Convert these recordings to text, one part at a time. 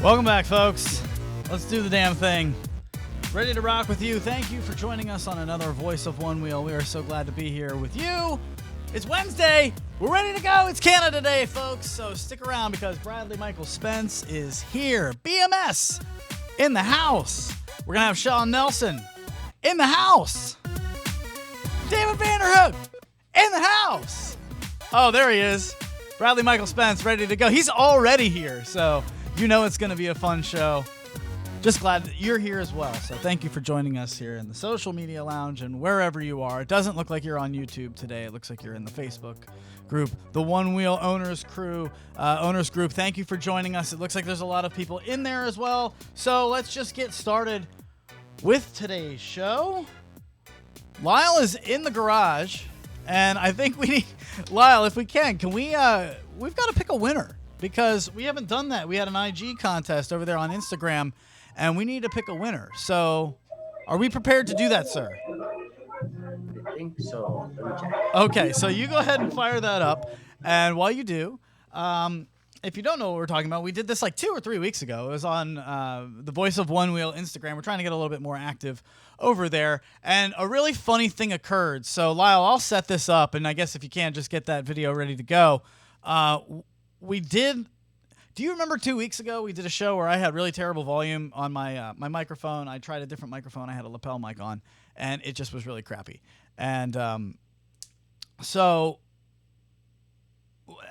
Welcome back, folks. Let's do the damn thing. Ready to rock with you. Thank you for joining us on another Voice of Onewheel. We are so glad to be here with you. It's Wednesday. We're ready to go. It's Canada Day, folks. So stick around because Bradley Michael Spence is here. BMS in the house. We're going to have Sean Nelson in the house. David Vanderhook in the house. Oh, there he is. Bradley Michael Spence ready to go. He's already here, so you know it's going to be a fun show. Just glad that you're here as well. So thank you for joining us here in the social media lounge and wherever you are. It doesn't look like you're on YouTube today. It looks like you're in the Facebook group, the Onewheel Owners Group. Thank you for joining us. It looks like there's a lot of people in there as well. So let's just get started with today's show. Lyle is in the garage, and I think we need Lyle, if we can we we've got to pick a winner because we haven't done that. We had an IG contest over there on Instagram. And we need to pick a winner. So, are we prepared to do that, sir? I think so. Let me check. Okay, so you go ahead and fire that up. And while you do, if you don't know what we're talking about, we did this like 2 or 3 weeks ago. It was on the Voice of Onewheel Instagram. We're trying to get a little bit more active over there. And a really funny thing occurred. So, Lyle, I'll set this up. And I guess if you can, just get that video ready to go. Do you remember 2 weeks ago we did a show where I had really terrible volume on my my microphone? I tried a different microphone. I had a lapel mic on, and it just was really crappy. And so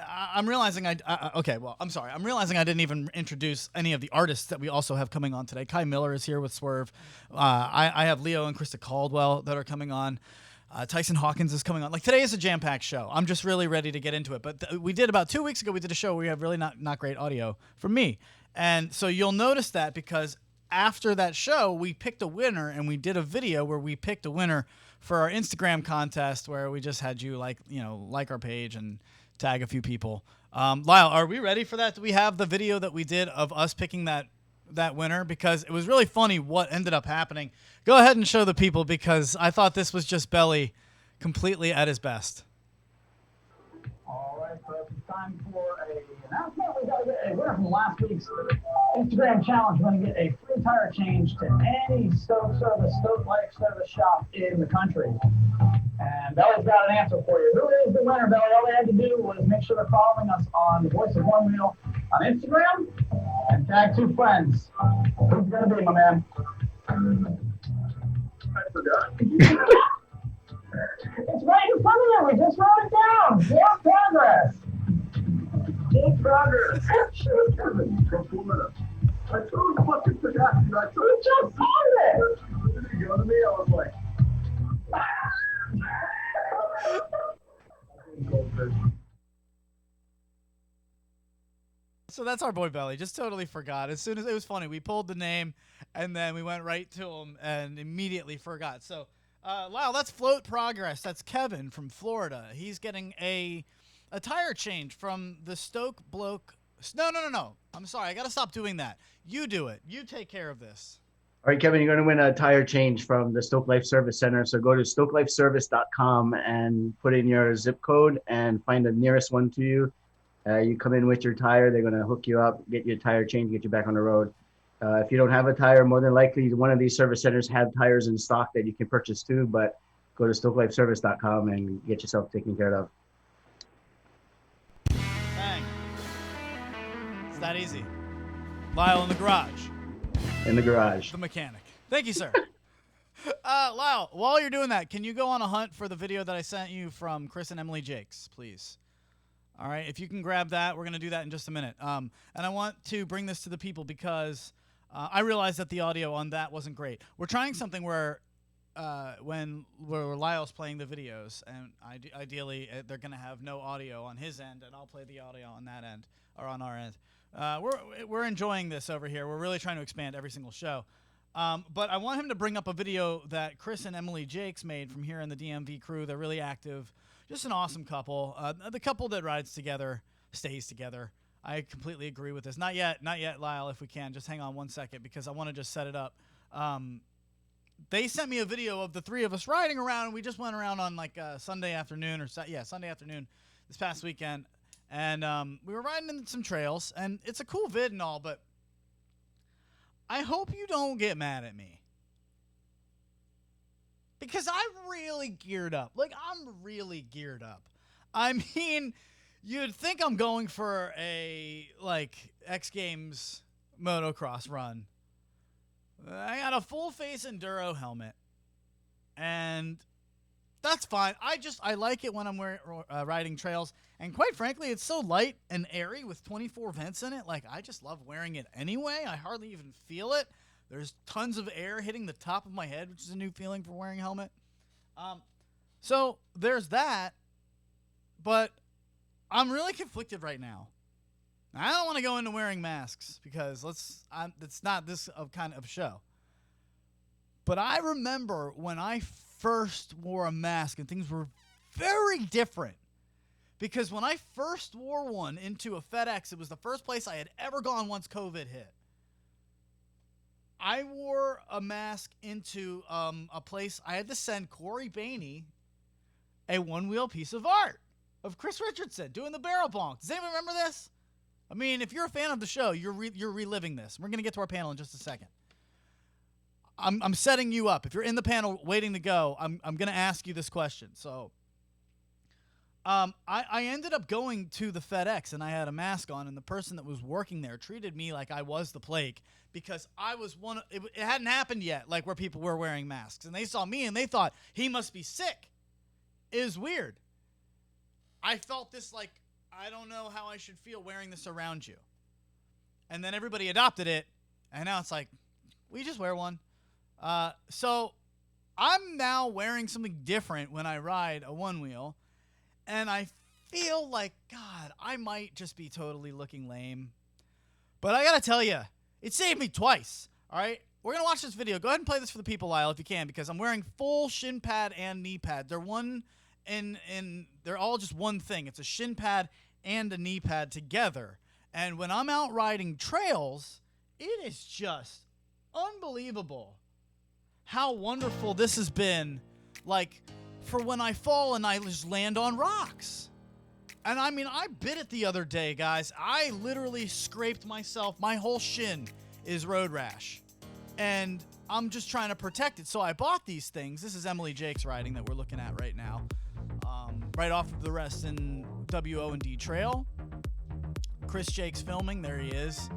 I'm realizing I'm realizing I didn't even introduce any of the artists that we also have coming on today. Kai Miller is here with SWERV. I have Leo and Krista Caldwell that are coming on. Tyson Hawkins is coming on. Like, today is a jam-packed show. I'm just really ready to get into it. But we did about 2 weeks ago, we did a show where we have really not great audio from me. And so you'll notice that because after that show, we picked a winner, and we did a video where we picked a winner for our Instagram contest where we just had you like our page and tag a few people. Lyle, are we ready for that? Do we have the video that we did of us picking that winner? Because it was really funny what ended up happening. Go ahead and show the people because I thought this was just Belly completely at his best. All right, folks, it's time for an announcement. We got to get a winner from last week's Instagram challenge. We're going to get a free tire change to any SWERV service shop in the country. And Belly's got an answer for you. Who is the winner, Belly? All they had to do was make sure they're following us on the Voice of Onewheel on Instagram and tag 2 friends. Who's going to be, my man? I forgot. It's right in front of you. We just wrote it down. More progress. More progress. Sure, Kevin from Florida. I totally fucking forgot. You just said it. You go to me, I was like, So that's our boy Belly. Just totally forgot. As soon as it was funny, we pulled the name and then we went right to him and immediately forgot. So, Lyle, that's Float Progress. That's Kevin from Florida. He's getting a tire change from the Stoke bloke. No. I'm sorry. I got to stop doing that. You do it. You take care of this. All right, Kevin, you're going to win a tire change from the Stoke Life Service Center. So go to stokelifeservice.com and put in your zip code and find the nearest one to you. You come in with your tire. They're going to hook you up, get your tire changed, get you back on the road. If you don't have a tire, more than likely one of these service centers have tires in stock that you can purchase too, but go to stokelifeservice.com and get yourself taken care of. Bang. It's that easy. Lyle in the garage. In the garage. The mechanic. Thank you, sir. Lyle, while you're doing that, can you go on a hunt for the video that I sent you from Chris and Emily Jakes, please? All right, if you can grab that, we're going to do that in just a minute. And I want to bring this to the people because I realized that the audio on that wasn't great. We're trying something where where Lyle's playing the videos, and ideally they're going to have no audio on his end, and I'll play the audio on that end, or on our end. We're enjoying this over here. We're really trying to expand every single show. But I want him to bring up a video that Chris and Emily Jakes made from here in the DMV crew. They're really active. Just an awesome couple. The couple that rides together stays together. I completely agree with this. Not yet, Lyle, if we can. Just hang on 1 second because I want to just set it up. They sent me a video of the three of us riding around, and we just went around on like Sunday afternoon Sunday afternoon this past weekend. And we were riding in some trails, and it's a cool vid and all, but I hope you don't get mad at me. Because I'm really geared up. Like, I'm really geared up. I mean, you'd think I'm going for a, like, X Games motocross run. I got a full-face enduro helmet. And that's fine. I like it when I'm riding trails. And quite frankly, it's so light and airy with 24 vents in it. Like, I just love wearing it anyway. I hardly even feel it. There's tons of air hitting the top of my head, which is a new feeling for wearing a helmet. So there's that. But I'm really conflicted right now. I don't want to go into wearing masks because it's not this kind of show. But I remember when I first wore a mask and things were very different. Because when I first wore one into a FedEx, it was the first place I had ever gone once COVID hit. I wore a mask into a place. I had to send Corey Bainey a one-wheel piece of art of Chris Richardson doing the barrel bonk. Does anyone remember this? I mean, if you're a fan of the show, you're reliving this. We're going to get to our panel in just a second. I'm setting you up. If you're in the panel waiting to go, I'm going to ask you this question. So I ended up going to the FedEx, and I had a mask on, and the person that was working there treated me like I was the plague because I was it hadn't happened yet, like where people were wearing masks. And they saw me, and they thought, he must be sick. It was weird. I felt this like, I don't know how I should feel wearing this around you. And then everybody adopted it, and now it's like, we just wear one. So I'm now wearing something different when I ride a one-wheel, and I feel like, God, I might just be totally looking lame. But I got to tell you, it saved me twice, all right? We're going to watch this video. Go ahead and play this for the people, Lyle, if you can, because I'm wearing full shin pad and knee pad. They're all just one thing. It's a shin pad and a knee pad together. And when I'm out riding trails, it is just unbelievable how wonderful this has been, like, for when I fall and I just land on rocks. And I mean, I bit it the other day, guys. I literally scraped myself. My whole shin is road rash. And I'm just trying to protect it. So I bought these things. This is Emily Jake's riding that we're looking at right now. Right off of the Reston W.O.&D trail. Chris Jake's filming. There he is.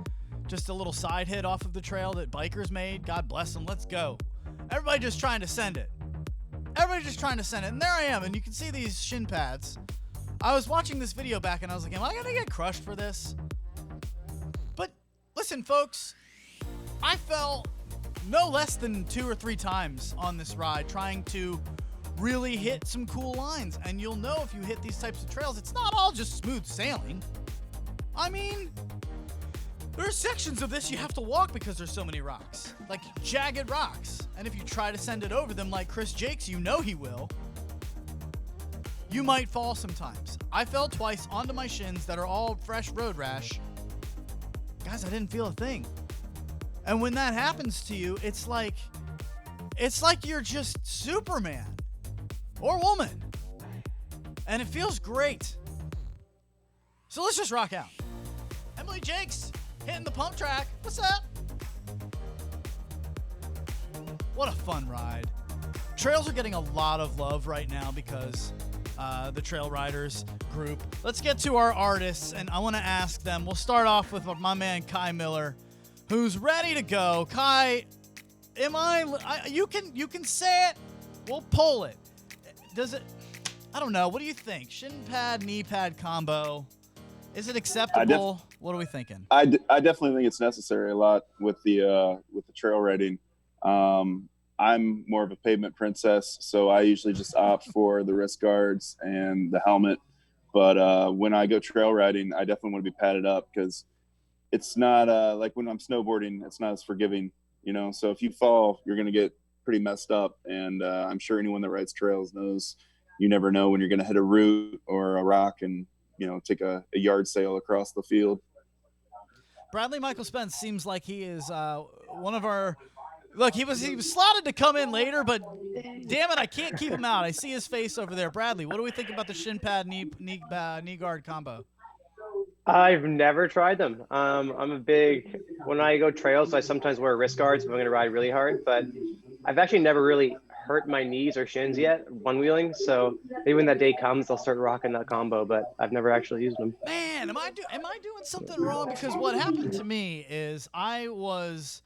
Just a little side hit off of the trail that bikers made. God bless them. Let's go. Everybody just trying to send it. And there I am. And you can see these shin pads. I was watching this video back and I was like, am I going to get crushed for this? But listen, folks. I fell no less than 2 or 3 times on this ride trying to really hit some cool lines. And you'll know if you hit these types of trails, it's not all just smooth sailing. I mean, there are sections of this you have to walk because there's so many rocks, like jagged rocks. And if you try to send it over them like Chris Jakes, you know he will, you might fall sometimes. I fell twice onto my shins that are all fresh road rash. Guys, I didn't feel a thing. And when that happens to you, it's like you're just Superman or woman. And it feels great. So let's just rock out. Emily Jakes hitting the pump track. What's up? What a fun ride. Trails are getting a lot of love right now because the Trail Riders group. Let's get to our artists, and I want to ask them. We'll start off with my man Kai Miller, who's ready to go. Kai, you can say it. We'll pull it. Does it? I don't know. What do you think? Shin pad, knee pad combo. Is it acceptable? What are we thinking? I definitely think it's necessary a lot with the trail riding. I'm more of a pavement princess, so I usually just opt for the wrist guards and the helmet. But when I go trail riding, I definitely want to be padded up because it's not like when I'm snowboarding, it's not as forgiving, you know. So if you fall, you're going to get pretty messed up. And I'm sure anyone that rides trails knows you never know when you're going to hit a root or a rock and, you know, take a yard sail across the field. Bradley Michael Spence seems like he is one of our. Look, he was slotted to come in later, but damn it, I can't keep him out. I see his face over there. Bradley, what do we think about the shin pad knee guard combo? I've never tried them. When I go trails, I sometimes wear wrist guards if I'm going to ride really hard, but I've actually never really hurt my knees or shins yet one wheeling. So maybe when that day comes, I'll start rocking that combo, but I've never actually used them. Man, am I doing something wrong? Because what happened to me is I was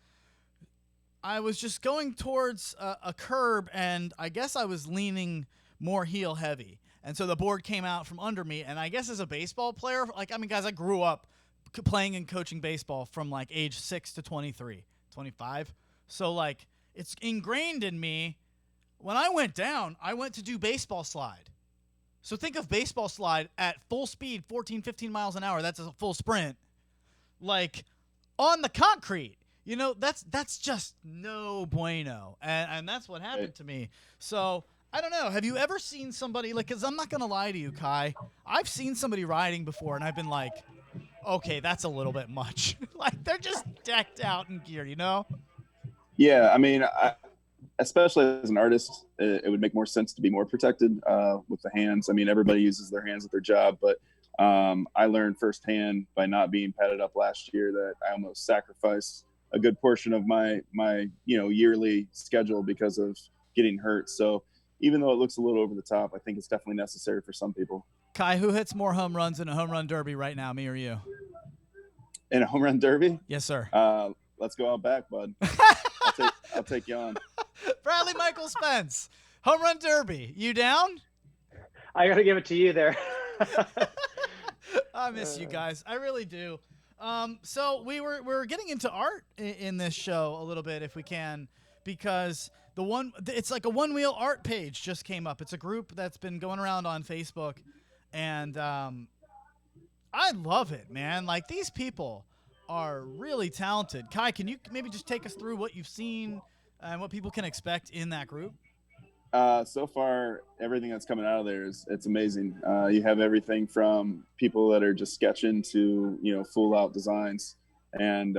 just going towards a curb, and I guess I was leaning more heel heavy. And so the board came out from under me, and I guess as a baseball player, like, I mean, guys, I grew up playing and coaching baseball from, like, age 6 to 23, 25. So, like, it's ingrained in me. When I went down, I went to do baseball slide. So think of baseball slide at full speed, 14, 15 miles an hour. That's a full sprint. Like, on the concrete. You know, that's just no bueno. And that's what happened to me. So, I don't know. Have you ever seen somebody, like, because I'm not going to lie to you, Kai. I've seen somebody riding before, and I've been like, okay, that's a little bit much. Like, they're just decked out in gear, you know? Yeah, I mean, especially as an artist, it would make more sense to be more protected with the hands. I mean, everybody uses their hands at their job, but I learned firsthand by not being padded up last year that I almost sacrificed a good portion of my yearly schedule because of getting hurt. So even though it looks a little over the top, I think it's definitely necessary for some people. Kai, who hits more home runs in a home run derby right now, me or you? In a home run derby? Yes, sir. Let's go out back, bud. I'll take you on. Bradley Michael Spence, home run derby. You down? I got to give it to you there. I miss you guys. I really do. So we were getting into art in this show a little bit, if we can, because it's like a one wheel art page just came up. It's a group that's been going around on Facebook, and I love it, man. Like, these people are really talented. Kai, can you maybe just take us through what you've seen and what people can expect in that group? So far, everything that's coming out of there it's amazing. You have everything from people that are just sketching to full out designs, and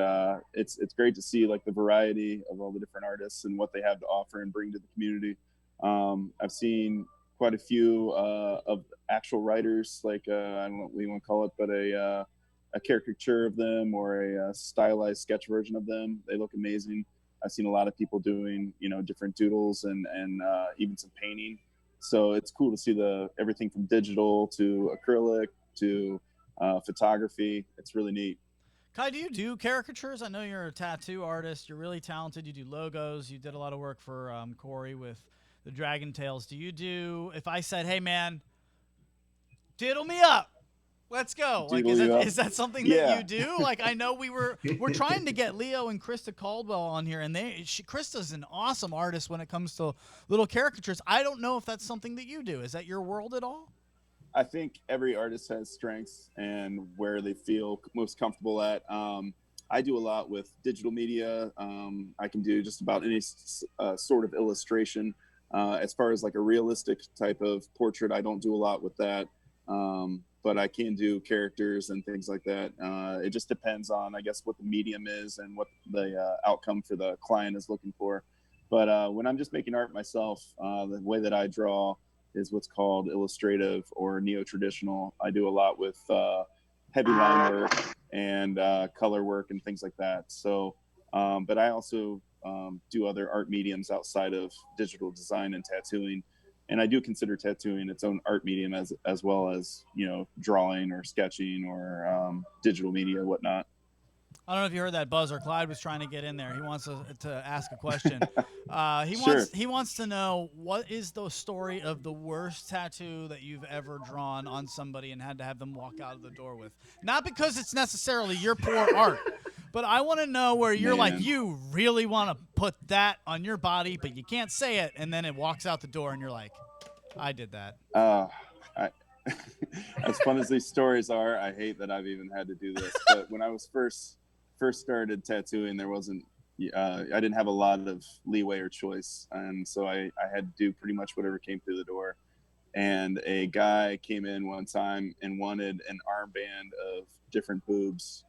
it's great to see like the variety of all the different artists and what they have to offer and bring to the community. I've seen quite a few of actual writers, like I don't know what you want to call it, but a caricature of them or a stylized sketch version of them. They look amazing. I've seen a lot of people doing, different doodles and even some painting. So it's cool to see everything from digital to acrylic to photography. It's really neat. Kai, do you do caricatures? I know you're a tattoo artist. You're really talented. You do logos. You did a lot of work for Corey with the Dragon Tales. Do you do, if I said, hey, man, diddle me up, let's go. Like, is that something that you do? Like, I know we're trying to get Leo and Krista Caldwell on here, and Krista's an awesome artist when it comes to little caricatures. I don't know if that's something that you do. Is that your world at all? I think every artist has strengths and where they feel most comfortable at. I do a lot with digital media. I can do just about any sort of illustration. As far as like a realistic type of portrait, I don't do a lot with that. But I can do characters and things like that. It just depends on, I guess, what the medium is and what the outcome for the client is looking for. But when I'm just making art myself, the way that I draw is what's called illustrative or neo-traditional. I do a lot with heavy line work and color work and things like that. So, but I also do other art mediums outside of digital design and tattooing. And I do consider tattooing its own art medium as well as, drawing or sketching or digital media, whatnot. I don't know if you heard that buzzer. Clyde was trying to get in there. He wants to ask a question. He wants to know, what is the story of the worst tattoo that you've ever drawn on somebody and had to have them walk out of the door with? Not because it's necessarily your poor art, but I want to know where you're like, you really want to put that on your body, but you can't say it, and then it walks out the door and you're like, I did that. As fun as these stories are, I hate that I've even had to do this. But when I was first started tattooing, there wasn't I didn't have a lot of leeway or choice, and so I had to do pretty much whatever came through the door. And a guy came in one time and wanted an armband of different boobs,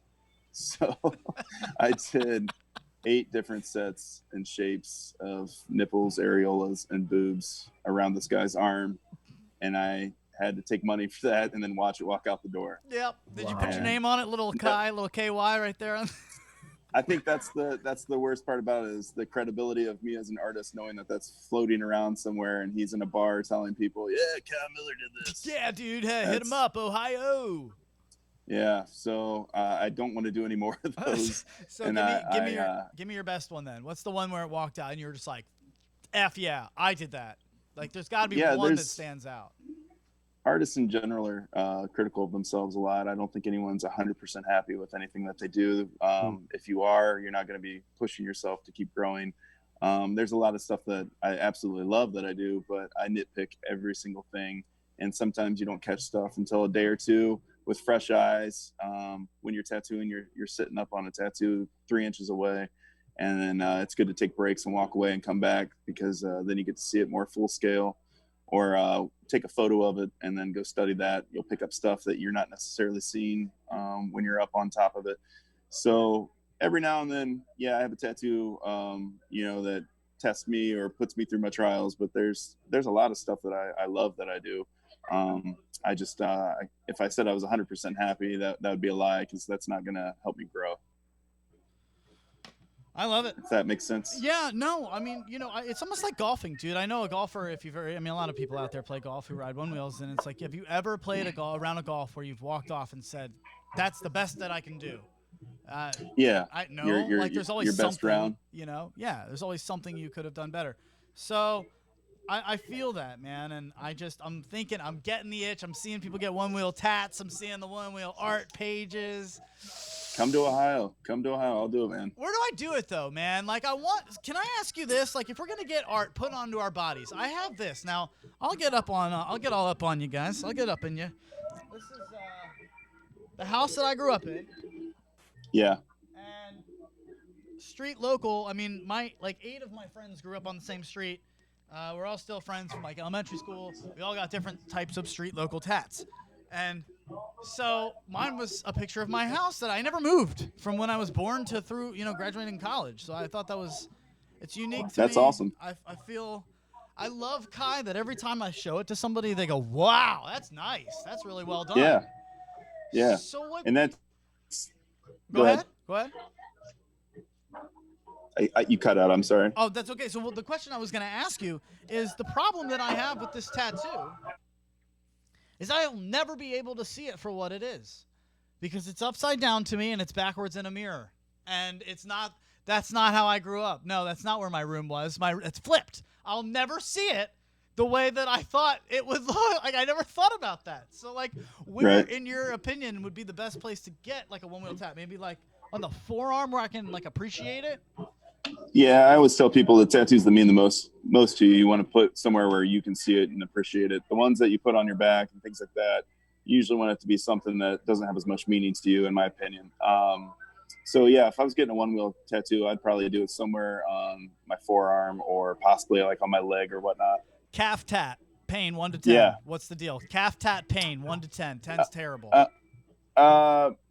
so I did 8 different sets and shapes of nipples, areolas, and boobs around this guy's arm, and I had to take money for that and then watch it walk out the door. Yep. Did you Wow. put your name on it? Little Kai, little KY right there. I think that's the worst part about it, is the credibility of me as an artist, knowing that that's floating around somewhere and he's in a bar telling people, yeah, Kyle Miller did this. Yeah, dude. Hey, hit him up, Ohio. Yeah, so I don't want to do any more of those. So and give me your best one then. What's the one where it walked out and you're just like, F yeah, I did that. Like, there's got to be one that stands out. Artists in general are critical of themselves a lot. I don't think anyone's 100% happy with anything that they do. If you are, you're not going to be pushing yourself to keep growing. There's a lot of stuff that I absolutely love that I do, but I nitpick every single thing. And sometimes you don't catch stuff until a day or two with fresh eyes. When you're tattooing, you're sitting up on a tattoo 3 inches away. And then it's good to take breaks and walk away and come back, because then you get to see it more full scale, or take a photo of it and then go study that. You'll pick up stuff that you're not necessarily seeing when you're up on top of it. So every now and then, yeah, I have a tattoo, that tests me or puts me through my trials, but there's a lot of stuff that I love that I do. I just, if I said I was 100% happy, that would be a lie, because that's not going to help me grow. I love it. If that makes sense. Yeah, no, I mean, it's almost like golfing, dude. I know a golfer, a lot of people out there play golf who ride Onewheels, and it's like, have you ever played a round of golf where you've walked off and said, that's the best that I can do? Yeah. There's always your best something, round. Yeah, there's always something you could have done better. So I feel that, man, and I'm thinking, I'm getting the itch. I'm seeing people get Onewheel tats. I'm seeing the Onewheel art pages. Come to Ohio. I'll do it, man. Where do I do it though, man? Like, can I ask you this? Like, if we're going to get art put onto our bodies, I have this. Now, I'll get all up on you guys. I'll get up in you. This is the house that I grew up in. Yeah. And street local, I mean, 8 of my friends grew up on the same street. We're all still friends from elementary school. We all got different types of street local tats. And so mine was a picture of my house that I never moved from when I was born to through, graduating college. So I thought it's unique to me. That's awesome. I love Kai that every time I show it to somebody, they go, wow, that's nice. That's really well done. Yeah. Yeah. So what? And that's. Go ahead. Go ahead. You cut out. I'm sorry. Oh, that's okay. So the question I was going to ask you is, the problem that I have with this tattoo is I'll never be able to see it for what it is, because it's upside down to me and it's backwards in a mirror. And that's not how I grew up. No, that's not where my room was. It's flipped. I'll never see it the way that I thought it would look. Like, I never thought about that. So where, in your opinion, would be the best place to get a Onewheel tat? Maybe on the forearm where I can appreciate it? Yeah, I always tell people the tattoos that mean the most to you want to put somewhere where you can see it and appreciate it. The ones that you put on your back and things like that, you usually want it to be something that doesn't have as much meaning to you, in my opinion. So yeah, if I was getting a Onewheel tattoo, I'd probably do it somewhere on my forearm, or possibly on my leg or whatnot. Calf tat pain 1 to 10. Yeah. What's the deal? Calf tat pain 1 to 10. 10's terrible.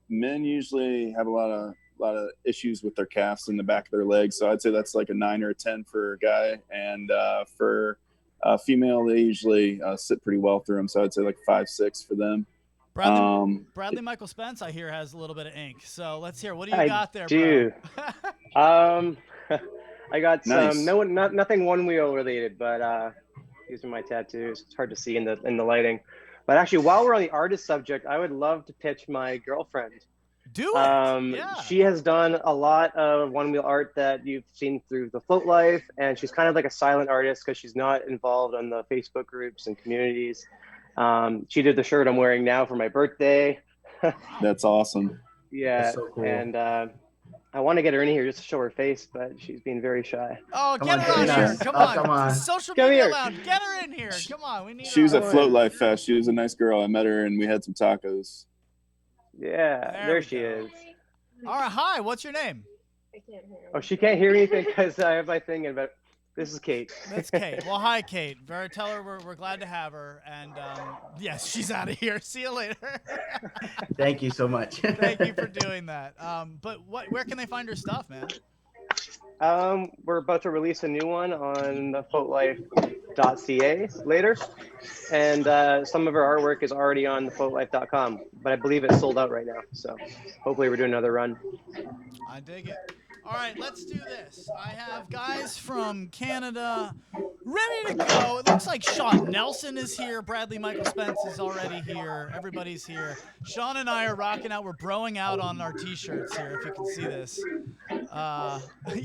Men usually have a lot of issues with their calves in the back of their legs, so I'd say that's a 9 or a 10 for a guy, and for a female, they usually sit pretty well through them, so I'd say 5, 6 for them. Bradley Michael Spence, I hear, has a little bit of ink, so let's hear. What do you got there, bro? I got nice. nothing Onewheel related, but these are my tattoos. It's hard to see in the lighting, but actually, while we're on the artist subject, I would love to pitch my girlfriend. Do it. Yeah. She has done a lot of Onewheel art that you've seen through the FloatLife, and she's kind of like a silent artist because she's not involved on the Facebook groups and communities. She did the shirt I'm wearing now for my birthday. That's awesome. Yeah, that's so cool. And I want to get her in here just to show her face, but she's being very shy. Oh, get her on here. Come on. Social media loud. Get her in here. Come on. We need She was her. at FloatLife Fest. She was a nice girl. I met her and we had some tacos. Yeah, there she is. All right, hi. What's your name? I can't hear. Oh, she can't hear anything because I have my thing in. But this is Kate. That's Kate. Well, hi, Kate. Tell her we're glad to have her. And yes, she's out of here. See you later. Thank you so much. Thank you for doing that. But where can they find her stuff, man? We're about to release a new one on FloatLife.ca later, and some of our artwork is already on the FloatLife.com, but I believe it's sold out right now. So hopefully we're doing another run. I dig it. All right, let's do this. I have guys from Canada ready to go. It looks like Sean Nelson is here. Bradley Michael Spence is already here. Everybody's here. Sean and I are rocking out. We're broing out on our T-shirts here, if you can see this.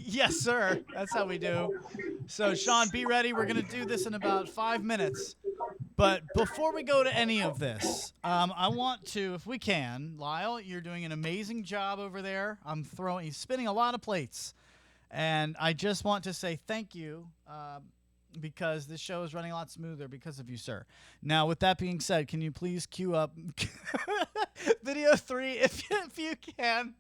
Yes, sir. That's how we do. So, Sean, be ready. We're going to do this in about 5 minutes. But before we go to any of this, I want to, if we can, Lyle, you're doing an amazing job over there. He's spinning a lot of plates. And I just want to say thank you because this show is running a lot smoother because of you, sir. Now, with that being said, can you please cue up video 3 if you can?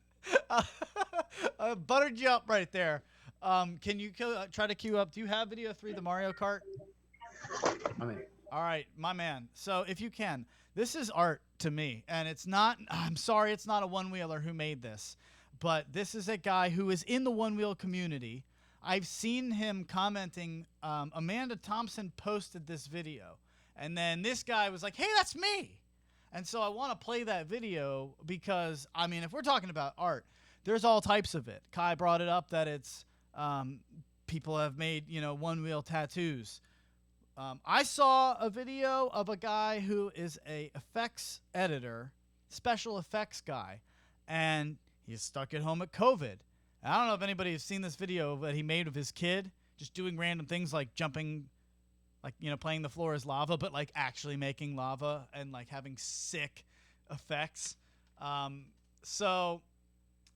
Buttered you up right there. Can you try to cue up? Do you have video 3, the Mario Kart? All right, my man. So if you can, this is art to me. And it's not, I'm sorry, it's not a one-wheeler who made this. But this is a guy who is in the one-wheel community. I've seen him commenting. Amanda Thompson posted this video. And then this guy was like, hey, that's me. And so I want to play that video because, I mean, if we're talking about art, there's all types of it. Kai brought it up that it's people have made, one-wheel tattoos. I saw a video of a guy who is a effects editor, special effects guy, and he's stuck at home at COVID. I don't know if anybody has seen this video that he made of his kid, just doing random things like jumping, like, playing the floor is lava, but like actually making lava and like having sick effects. So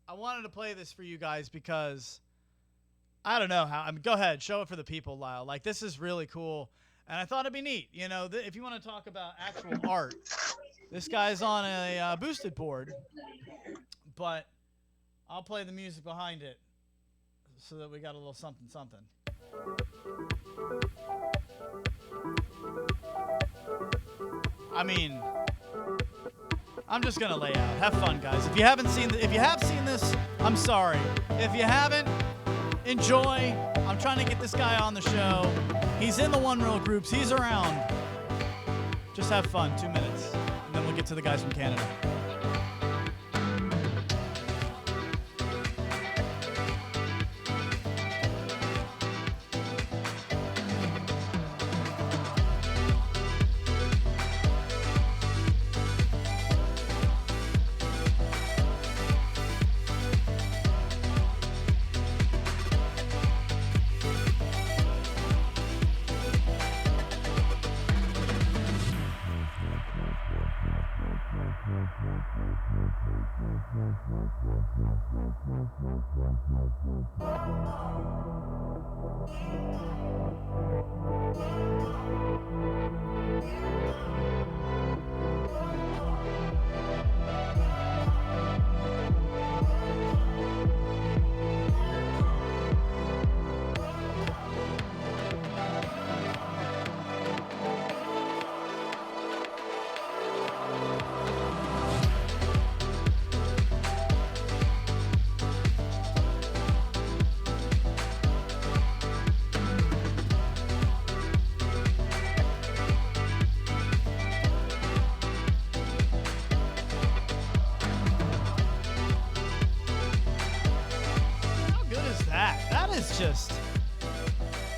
I wanted to play this for you guys because I don't know how. I mean, go ahead, show it for the people, Lyle. Like, this is really cool. And I thought it'd be neat, if you want to talk about actual art. This guy's on a boosted board, but I'll play the music behind it so that we got a little something, something. I mean, I'm just gonna lay out. Have fun, guys. If you have seen this, I'm sorry. If you haven't, enjoy. I'm trying to get this guy on the show. He's in the one-wheel groups. He's around. Just have fun. 2 minutes. And then we'll get to the guys from Canada.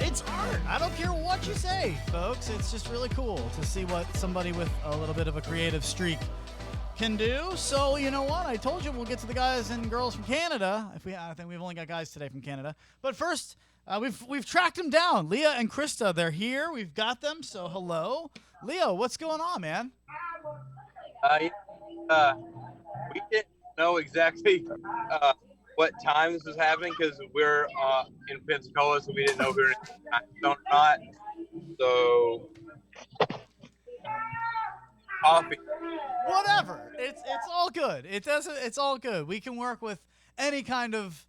It's art. I don't care what you say, folks. It's just really cool to see what somebody with a little bit of a creative streak can do. So, you know what? I told you we'll get to the guys and girls from Canada. I think we've only got guys today from Canada. But first, we've tracked them down. Leah and Krista, they're here. We've got them. So, hello. Leo, what's going on, man? We didn't know exactly what time this was happening because we're in Pensacola, so we didn't know if we were in time zone or not. So, coffee. Whatever. It's all good. It's all good. We can work with any kind of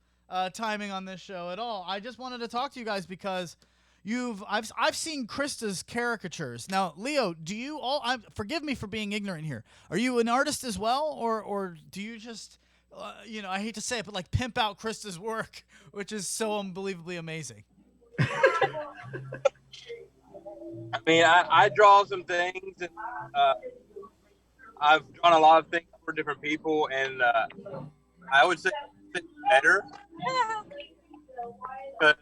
timing on this show at all. I just wanted to talk to you guys because I've seen Krista's caricatures. Now, Leo, do you forgive me for being ignorant here. Are you an artist as well, or do you just you know, I hate to say it, but like pimp out Krista's work, which is so unbelievably amazing. I mean, I draw some things, and I've drawn a lot of things for different people, and I would say it's better. But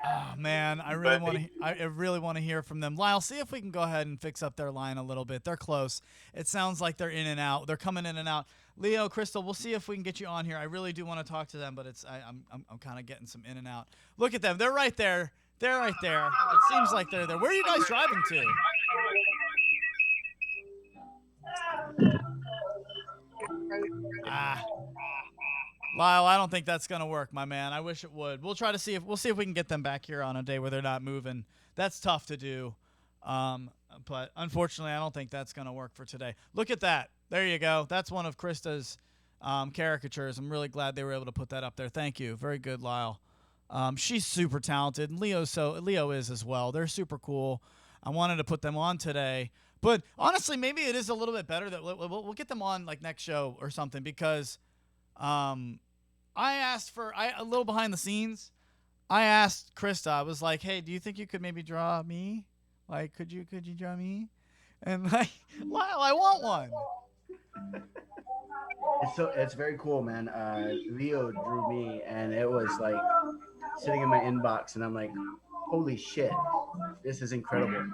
Oh man, I really want to hear from them. Lyle, see if we can go ahead and fix up their line a little bit. They're close. It sounds like they're in and out. They're coming in and out. Leo, Crystal, we'll see if we can get you on here. I really do want to talk to them, but I'm kind of getting some in and out. Look at them. They're right there. They're right there. It seems like they're there. Where are you guys driving to? Lyle, I don't think that's gonna work, my man. I wish it would. We'll try to see if we can get them back here on a day where they're not moving. That's tough to do, but unfortunately, I don't think that's gonna work for today. Look at that. There you go. That's one of Krista's caricatures. I'm really glad they were able to put that up there. Thank you. Very good, Lyle. She's super talented, and Leo is as well. They're super cool. I wanted to put them on today, but honestly, maybe it is a little bit better that we'll get them on like next show or something because. I asked for a little behind the scenes. I asked Krista. I was like, "Hey, do you think you could maybe draw me? Like, could you draw me?" And like, Lyle, I want one. It's very cool, man. Leo drew me, and it was like sitting in my inbox, and I'm like, "Holy shit, this is incredible!"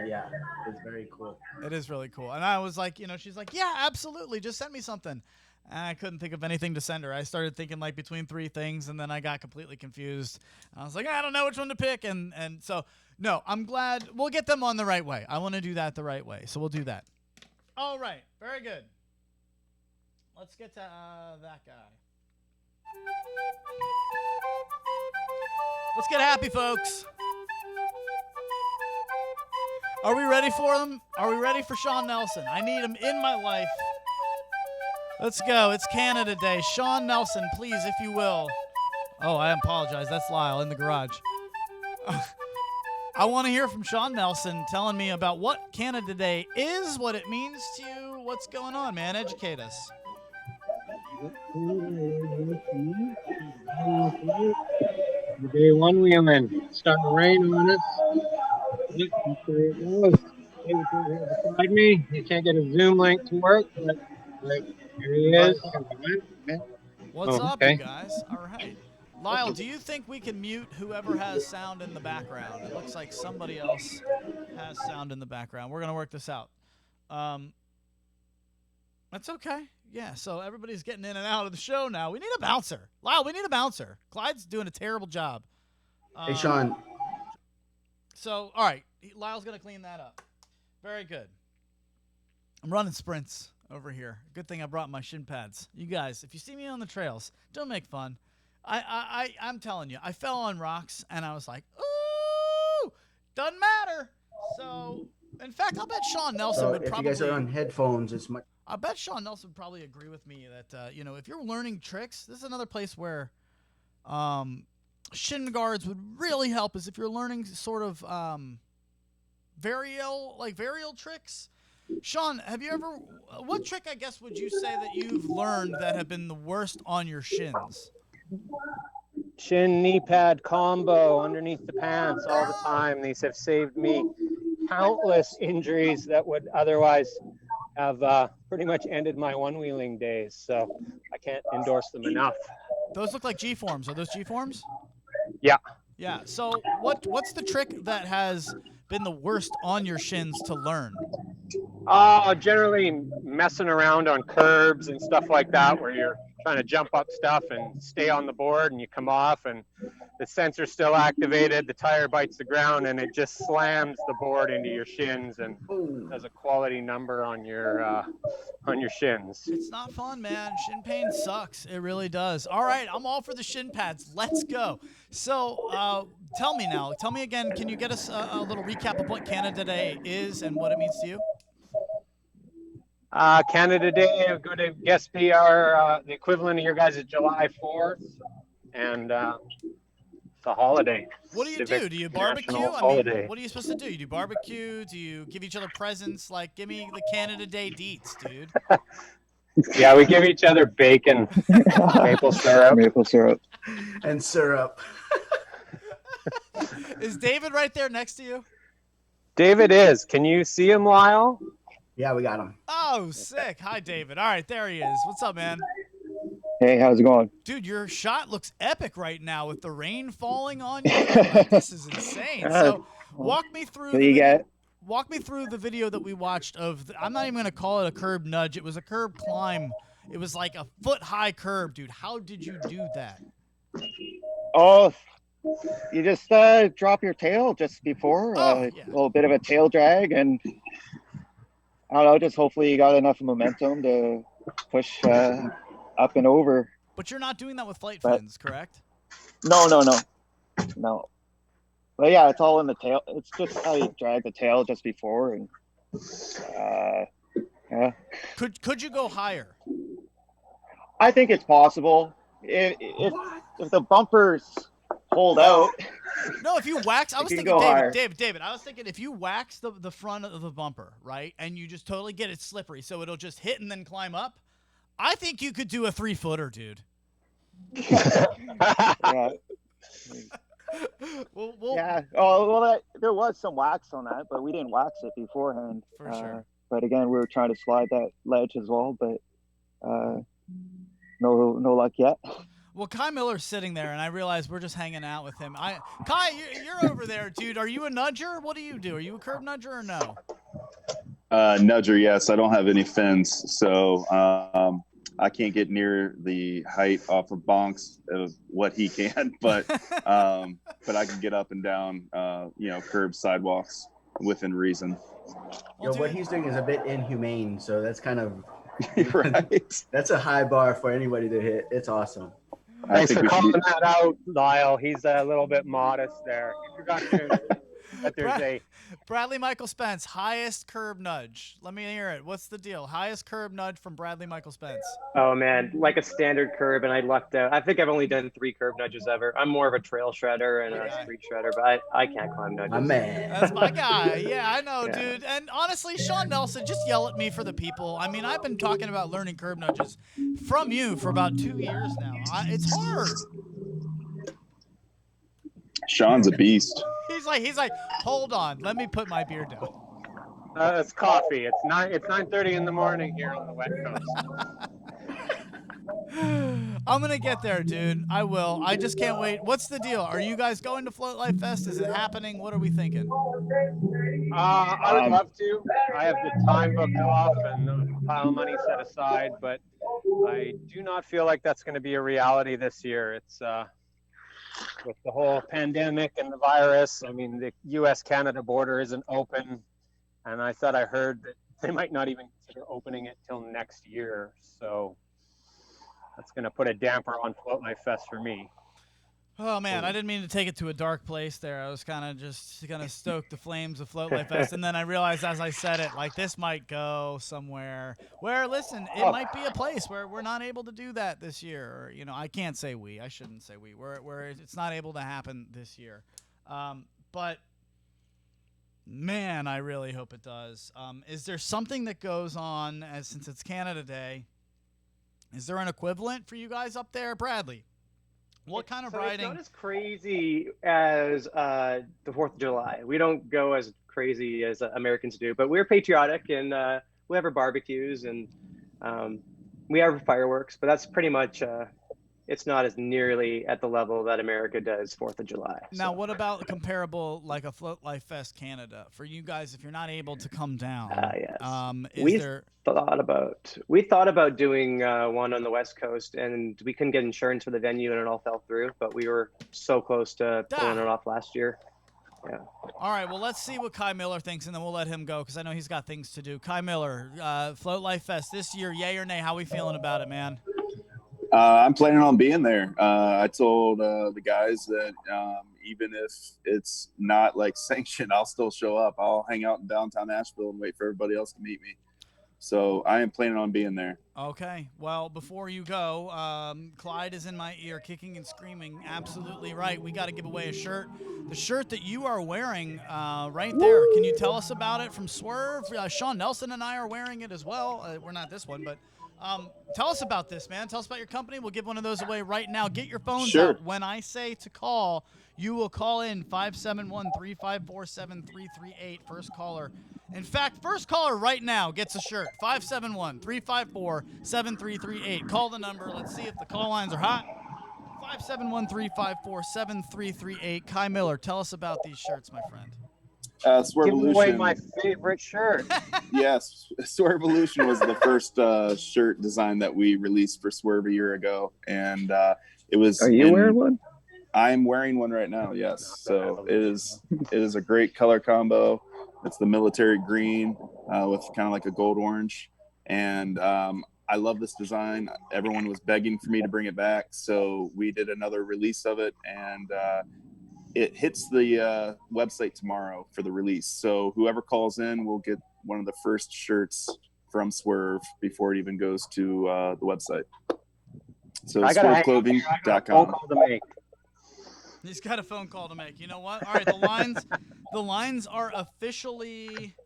Yeah, it's very cool. It is really cool. And I was like, you know, she's like, "Yeah, absolutely. Just send me something." And I couldn't think of anything to send her. I started thinking like between three things, and then I got completely confused. I was like, I don't know which one to pick. And so, no, I'm glad we'll get them on the right way. I want to do that the right way. So we'll do that. All right. Very good. Let's get to that guy. Let's get happy, folks. Are we ready for them? Are we ready for Sean Nelson? I need him in my life. Let's go. It's Canada Day. Sean Nelson, please, if you will. Oh, I apologize. That's Lyle in the garage. I want to hear from Sean Nelson telling me about what Canada Day is, what it means to you, what's going on, man. Educate us. Day one wheeling. Starting to rain on us. There it goes. David's right here beside me. You can't get a Zoom link to work, but like, here he is. What's up, you guys? All right. Lyle, do you think we can mute whoever has sound in the background? It looks like somebody else has sound in the background. We're going to work this out. That's okay. Yeah, so everybody's getting in and out of the show now. We need a bouncer. Lyle, we need a bouncer. Clyde's doing a terrible job. Hey, Sean. So, all right. Lyle's going to clean that up. Very good. I'm running sprints over here. Good thing I brought my shin pads. You guys, if you see me on the trails, don't make fun. I'm telling you, I fell on rocks, and I was like, ooh, doesn't matter. So, in fact, I'll bet Sean Nelson would probably... If you guys are on headphones, it's much... I bet Sean Nelson would probably agree with me that, you know, if you're learning tricks, this is another place where shin guards would really help is if you're learning sort of varial tricks. Sean, have you ever, what trick, I guess, would you say that you've learned that have been the worst on your shins? Shin knee pad combo underneath the pants all the time. These have saved me countless injuries that would otherwise have pretty much ended my one-wheeling days. So I can't endorse them enough. Those look like G-forms. Are those G-forms? Yeah. Yeah. So what's the trick that has been the worst on your shins to learn? Generally messing around on curbs and stuff like that, where you're trying to jump up stuff and stay on the board and you come off and the sensor's still activated, the tire bites the ground and it just slams the board into your shins and does a quality number on your shins. It's not fun, man. Shin pain sucks. It really does. All right, I'm all for the shin pads. Let's go. So tell me again, can you get us a little recap of what Canada Day is and what it means to you? Canada Day, I'm going to guess be our the equivalent of your guys' July 4th, and It's a holiday. What do you Civic do? Do you barbecue? national I holiday. mean, what are you supposed to do? You do barbecue? Do you give each other presents? Like, give me the Canada Day deets, dude. Yeah, we give each other bacon, maple syrup. Maple syrup. And syrup. Is David right there next to you? David is. Can you see him, Lyle? Yeah, we got him. Oh, sick. Hi, David. All right, there he is. What's up, man? Hey, how's it going? Dude, your shot looks epic right now with the rain falling on you. Like, this is insane. So, walk me through. So you get Walk me through the video that we watched of. I'm not even going to call it a curb nudge. It was a curb climb. It was like a foot-high curb, dude. How did you do that? oh, you just drop your tail just before Yeah. a little bit of a tail drag, and I don't know. Just hopefully you got enough momentum to push up and over. But you're not doing that with flight fins, correct? No. But yeah, it's all in the tail. It's just how you drag the tail just before, and yeah. Could you go higher? I think it's possible if the bumpers hold out. No, if you wax, I was can thinking, go higher. David, I was thinking if you wax the front of the bumper, right, and you just totally get it slippery, so it'll just hit and then climb up. I think you could do a 3-footer, dude. Yeah. well, Yeah. Oh, well, there was some wax on that, but we didn't wax it beforehand. For sure. But again, we were trying to slide that ledge as well, but no luck yet. Well, Kai Miller's sitting there, and I realize we're just hanging out with him. Kai, you're over there, dude. Are you a nudger? What do you do? Are you a curb nudger or no? Nudger, yes. I don't have any fins, so I can't get near the height off of bonks of what he can, but I can get up and down, curb sidewalks within reason. Well, What he's doing is a bit inhumane, so that's kind of Right. that's a high bar for anybody to hit. It's awesome. Thanks for calling that out, Lyle. He's a little bit modest there. You forgot that there's Bradley Michael Spence, highest curb nudge. Let me hear it. What's the deal? Highest curb nudge from Bradley Michael Spence. Oh man, like a standard curb, and I lucked out. I think I've only done 3 curb nudges ever. I'm more of a trail shredder and a street shredder, but I can't climb nudges. My man. That's my guy. Yeah, I know, Yeah. dude. And honestly, Sean Nelson, just yell at me for the people. I mean, I've been talking about learning curb nudges from you for about 2 years now. It's hard. Sean's a beast. He's like, hold on, let me put my beer down. it's coffee. It's 9:30 in the morning here on the West Coast. I'm gonna get there, dude. I will. I just can't wait. What's the deal? Are you guys going to FloatLife Fest? Is it happening? What are we thinking? I would love to. I have the time booked off and a pile of money set aside, but I do not feel like that's going to be a reality this year. It's with the whole pandemic and the virus. I mean, the U.S.-Canada border isn't open, and I thought I heard that they might not even consider opening it till next year. So that's going to put a damper on FloatLife Fest for me. Oh man, I didn't mean to take it to a dark place there. I was kind of just gonna stoke the flames of FloatLife Fest, and then I realized as I said it, like this might go somewhere where, listen, it might be a place where we're not able to do that this year. Or, I can't say we. I shouldn't say we. Where it's not able to happen this year. But man, I really hope it does. Is there something that goes on since it's Canada Day? Is there an equivalent for you guys up there, Bradley? What kind of riding? It's not as crazy as the 4th of July. We don't go as crazy as Americans do, but we're patriotic and we have our barbecues and we have fireworks, but that's pretty much, it's not as nearly at the level that America does 4th of July. Now, what about comparable, like a FloatLife Fest Canada? For you guys, if you're not able to come down, yes. We thought about doing one on the West Coast, and we couldn't get insurance for the venue, and it all fell through. But we were so close to pulling it off last year. Yeah. All right. Well, let's see what Kai Miller thinks, and then we'll let him go because I know he's got things to do. Kai Miller, FloatLife Fest this year, yay or nay? How we feeling about it, man? I'm planning on being there. I told the guys that even if it's not like sanctioned, I'll still show up. I'll hang out in downtown Asheville and wait for everybody else to meet me. So I am planning on being there. Okay. Well, before you go, Clyde is in my ear kicking and screaming. Absolutely right. We got to give away a shirt. The shirt that you are wearing right there. Can you tell us about it from SWERV? Sean Nelson and I are wearing it as well. We're not this one, but tell us about this, man. Tell us about your company. We'll give one of those away right now. Get your phones Sure. out. When I say to call, you will call in 571-354-7338. First caller. In fact, first caller right now gets a shirt. 571-354-7338. Call the number. Let's see if the call lines are hot. 571-354-7338. Kai Miller, tell us about these shirts, my friend. Giving away Swervolution. my favorite shirt. Yes, Swervolution was the first shirt design that we released for SWERV a year ago, and it was. Are you wearing one? I'm wearing one right now. Yes, so it is a great color combo. It's the military green with kind of like a gold orange, and I love this design. Everyone was begging for me to bring it back, so we did another release of it, and it hits the website tomorrow for the release. So whoever calls in will get one of the first shirts from SWERV before it even goes to the website. So SWERVclothing.com. He's got a phone call to make. You know what? All right, the lines are officially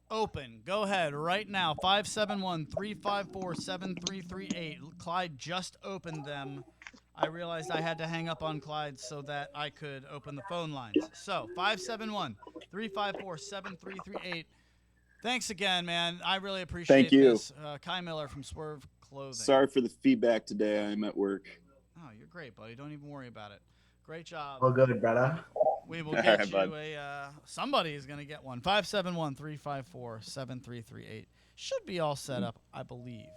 open. Go ahead right now. 571-354-7338. Clyde just opened them. I realized I had to hang up on Clyde so that I could open the phone lines. So 571-354-7338. Thanks again, man. I really appreciate Thank you. this. Kai Miller from SWERV Clothing. Sorry for the feedback today. I'm at work. Oh, you're great, buddy. Don't even worry about it. Great job. All good, brother. We will get you somebody is going to get one. 571-354-7338. Should be all set up, I believe.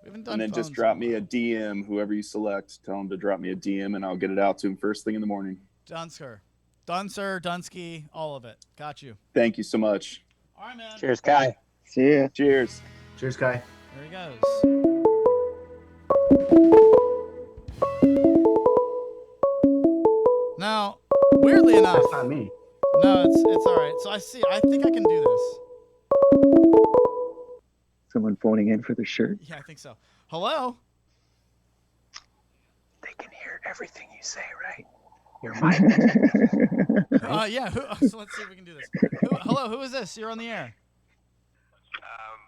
We haven't done And then just drop me a DM, whoever you select. Tell them to drop me a DM, and I'll get it out to him first thing in the morning. Done, sir. Dunsky, all of it. Got you. Tk you so much. All right, man. Cheers, Kai. See ya. Cheers. Cheers, Kai. There he goes. Now, weirdly enough, That's not me. no, it's all right. So I think I can do this. Someone phoning in for the shirt. Yeah, I think so. Hello? They can hear everything you say, right? You're Yeah. So let's see if we can do this. Hello, who is this? You're on the air.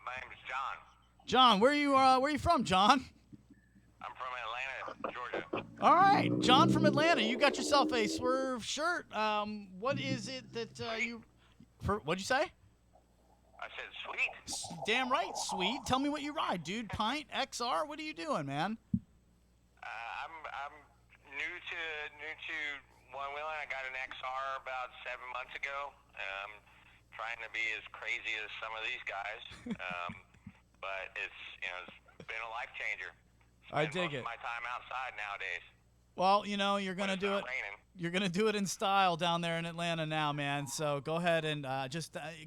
My name is John. John, where are you from, John? I'm from Atlanta, Georgia. All right, John from Atlanta. You got yourself a SWERV shirt. What is it that what'd you say? I said sweet. Damn right, sweet. Tell me what you ride, dude. Pint, XR. What are you doing, man? I'm new to one-wheeling. I got an XR about 7 months ago. I'm trying to be as crazy as some of these guys, but it's been a life changer. I dig it. My time outside nowadays. Well, you're gonna do it. Raining. You're gonna do it in style down there in Atlanta now, man. So go ahead and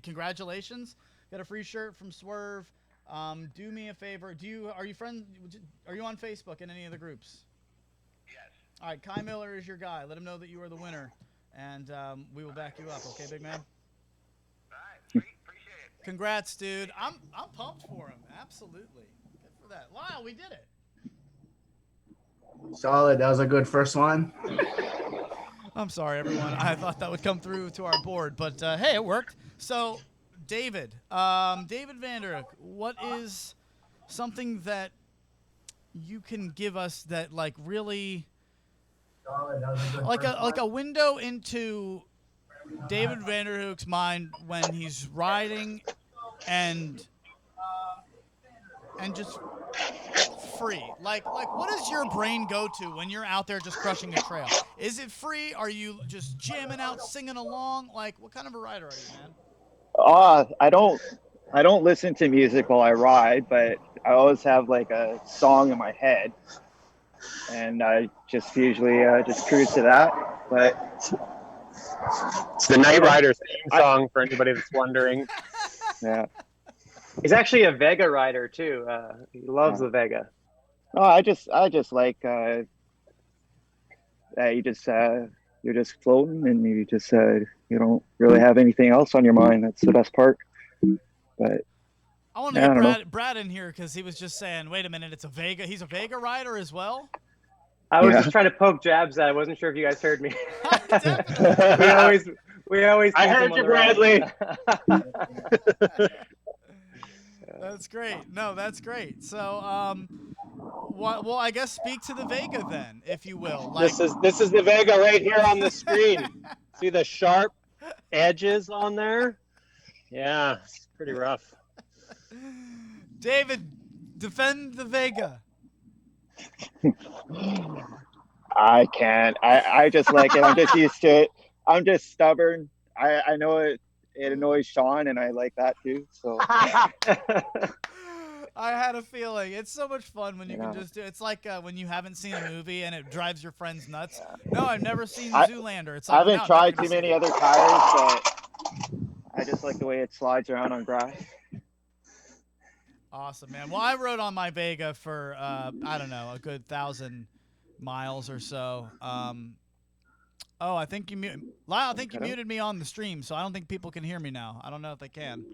congratulations. Got a free shirt from SWERV. Do me a favor. Are you on Facebook in any of the groups? Yes. All right, Kai Miller is your guy. Let him know that you are the winner, and we will back you up. Okay, big man. All right, sweet. Appreciate it. Congrats, dude. I'm pumped for him. Absolutely. Good for that. Lyle, we did it. Solid. That was a good first one. I'm sorry, everyone. I thought that would come through to our board, but hey, it worked. So, David Vanderhoek, what is something that you can give us that really Solid. That was a good like first a window into David Vanderhoek's mind when he's riding and just free. Like what does your brain go to when you're out there just crushing a trail? Is it free? Are you just jamming out, singing along? Like, what kind of a rider are you, man? I don't listen to music while I ride, but I always have like a song in my head, and I just usually just cruise to that. But It's the Night Rider's theme song for anybody that's wondering. yeah, He's actually a Vega rider too. He loves the Vega. no, I just like you're just floating, and you just you don't really have anything else on your mind. That's the best part. But I want to get Brad in here because he was just saying, wait a minute, it's a Vega. He's a Vega rider as well? I was just trying to poke jabs at it. I wasn't sure if you guys heard me. we always I heard you, Bradley. That's great. No, that's great. So, well, I guess speak to the Vega then, if you will. This is the Vega right here on the screen. See the sharp edges on there? Yeah, it's pretty rough. David, defend the Vega. I can't. I just like it. I'm just used to it. I'm just stubborn. I know it annoys Sean, and I like that too. So I had a feeling. It's so much fun when you can just do it. It's like when you haven't seen a movie and it drives your friends nuts. No, I've never seen Zoolander. It's like, I haven't tried too many other tires, but I just like the way it slides around on grass. Awesome, man. Well, I rode on my Vega for, I don't know, a good 1,000 miles or so. Oh, I think you muted. Lyle, I think you muted me on the stream, so I don't think people can hear me now. I don't know if they can.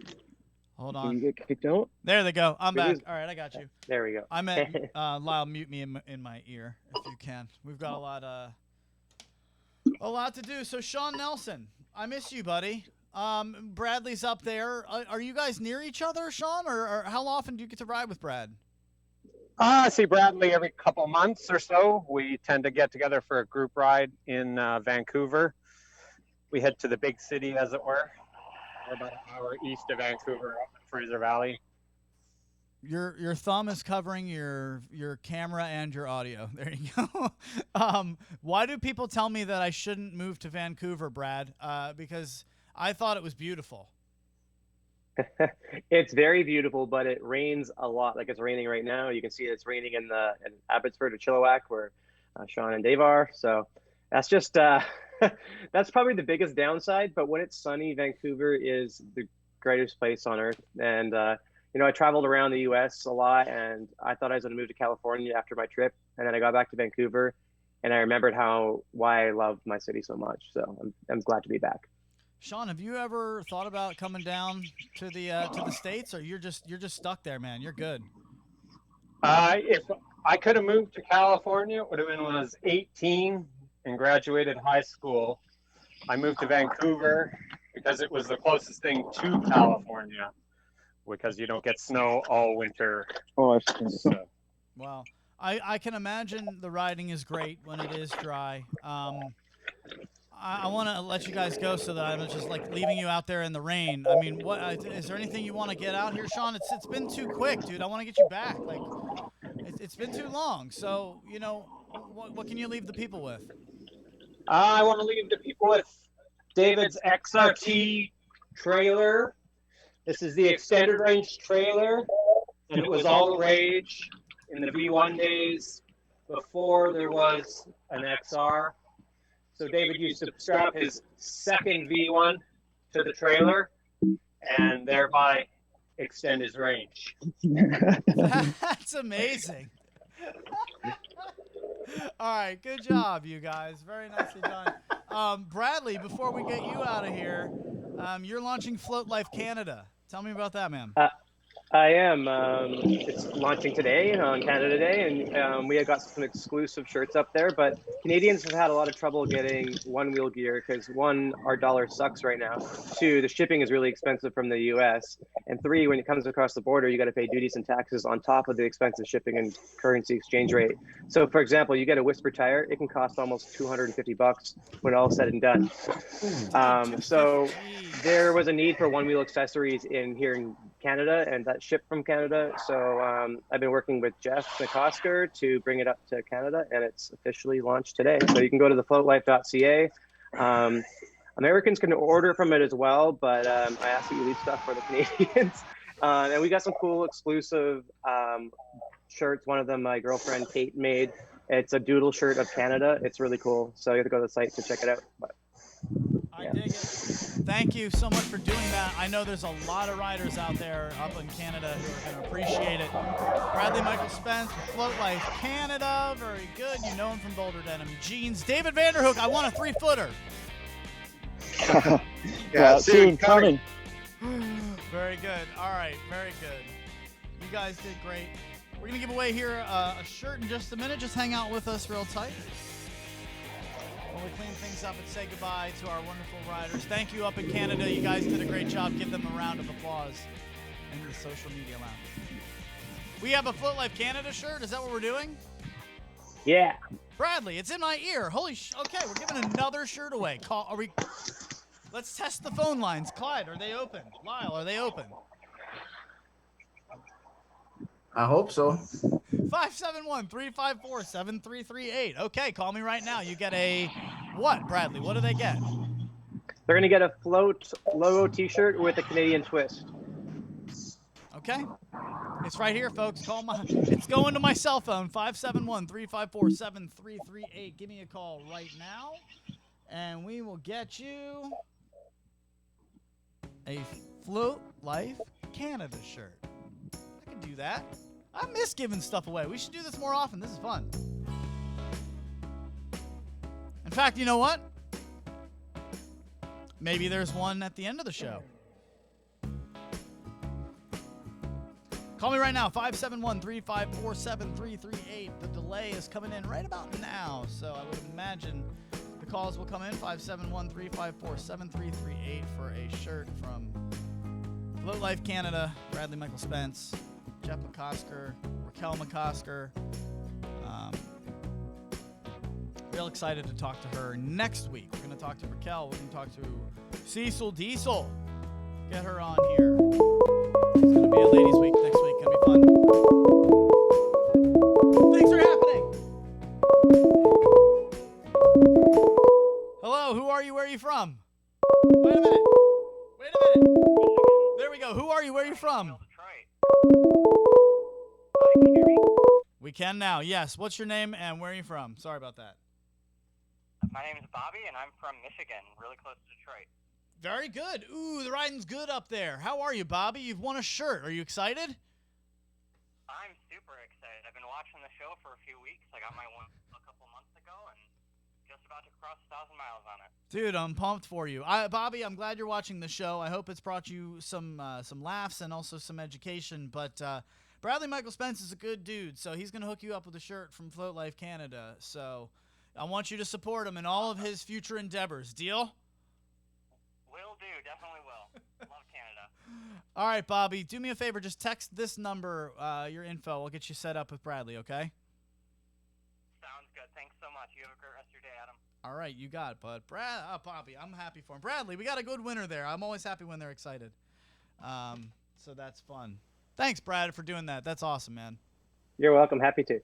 Hold on. Can you get kicked out? There they go. I'm back. All right, I got you. There we go. I meant Lyle, mute me in my ear if you can. We've got a lot to do. So Sean Nelson, I miss you, buddy. Bradley's up there. Are you guys near each other, Sean, or how often do you get to ride with Brad? I see Bradley every couple months or so. We tend to get together for a group ride in Vancouver. We head to the big city, as it were. We're about an hour east of Vancouver, up in Fraser Valley. Your thumb is covering your camera and your audio. There you go. Why do people tell me that I shouldn't move to Vancouver, Brad? Because I thought it was beautiful. It's very beautiful, but it rains a lot. Like it's raining right now. You can see it's raining in Abbotsford or Chilliwack, where Sean and Dave are. So that's just that's probably the biggest downside. But when it's sunny, Vancouver is the greatest place on earth. And I traveled around the U.S. a lot, and I thought I was going to move to California after my trip, and then I got back to Vancouver, and I remembered why I love my city so much. So I'm glad to be back. Sean, have you ever thought about coming down to the States, or you're just stuck there, man? You're good. If I could have moved to California, it would have been when I was 18 and graduated high school. I moved to Vancouver because it was the closest thing to California, because you don't get snow all winter. Oh, I've seen it. So. Well, I can imagine the riding is great when it is dry. I want to let you guys go so that I'm just like leaving you out there in the rain. I mean, what is there anything you want to get out here, Sean? It's been too quick, dude. I want to get you back. Like, it's been too long. So, what can you leave the people with? I want to leave the people with David's XRT trailer. This is the extended range trailer, and it was all the rage in the V1 days before there was an XR. So David used to strap his second V1 to the trailer and thereby extend his range. That's amazing. All right, good job, you guys. Very nicely done. Bradley, before we get you out of here, you're launching FloatLife Canada. Tell me about that, man. I am. It's launching today on Canada Day, and we have got some exclusive shirts up there. But Canadians have had a lot of trouble getting one-wheel gear because, one, our dollar sucks right now. Two, the shipping is really expensive from the U.S. And three, when it comes across the border, you got to pay duties and taxes on top of the expensive shipping and currency exchange rate. So, for example, you get a Whisper tire, it can cost almost $250 when all said and done. So there was a need for one-wheel accessories here in Canada, and that shipped from Canada. So I've been working with Jeff McCosker to bring it up to Canada, and it's officially launched today. So you can go to the floatlife.ca. Americans can order from it as well, but I ask that you leave stuff for the Canadians. And we got some cool exclusive shirts. One of them my girlfriend Kate made. It's a doodle shirt of Canada. It's really cool. So you have to go to the site to check it out. But, I dig it. Thank you so much for doing that. I know there's a lot of riders out there up in Canada who are going to appreciate it. Bradley Michael Spence with FloatLife Canada. Very good. You know him from Boulder Denim Jeans. David Vanderhook, I want a 3-footer. Yeah, soon coming. Very good. All right, very good. You guys did great. We're going to give away here a shirt in just a minute. Just hang out with us real tight while we clean things up and say goodbye to our wonderful riders. Thank you up in Canada. You guys did a great job. Give them a round of applause in the social media lounge. We have a FloatLife Canada shirt. Is that what we're doing? Yeah. Bradley, it's in my ear. Holy okay, we're giving another shirt away. Let's test the phone lines. Clyde, are they open? Lyle, are they open? I hope so. 571-354-7338. Okay, call me right now. You get a what, Bradley? What do they get? They're going to get a Float logo t-shirt with a Canadian twist. Okay. It's right here, folks. It's going to my cell phone, 571-354-7338. Give me a call right now, and we will get you a FloatLife Canada shirt. I can do that. I miss giving stuff away. We should do this more often. This is fun. In fact, you know what? Maybe there's one at the end of the show. Call me right now, 571-354-7338. The delay is coming in right about now, so I would imagine the calls will come in, 571-354-7338 for a shirt from FloatLife Canada, Bradley Michael Spence, Jeff McCosker, Raquel McCosker. Real excited to talk to her next week. We're going to talk to Raquel. We're going to talk to Cecil Diesel. Get her on here. It's going to be a ladies' week next week. Going to be fun. Things are happening. Hello, who are you? Where are you from? Wait a minute. There we go. Who are you? Where are you from? We can now, yes. What's your name and where are you from? Sorry about that. My name is Bobby, and I'm from Michigan, really close to Detroit. Very good. Ooh, the riding's good up there. How are you, Bobby? You've won a shirt. Are you excited? I'm super excited. I've been watching the show for a few weeks. I got my one a couple months ago, and just about to cross 1,000 miles on it. Dude, I'm pumped for you. Bobby, I'm glad you're watching the show. I hope it's brought you some laughs and also some education. But Bradley Michael Spence is a good dude, so he's going to hook you up with a shirt from FloatLife Canada. So I want you to support him in all of his future endeavors. Deal? Will do. Definitely will. Love Canada. All right, Bobby, do me a favor. Just text this number, your info. We'll get you set up with Bradley, okay? Sounds good. Thanks so much. You have a great rest of your day, Adam. All right, you got it, bud. Bobby, I'm happy for him. Bradley, we got a good winner there. I'm always happy when they're excited. So that's fun. Thanks, Brad, for doing that. That's awesome, man. You're welcome. Happy to.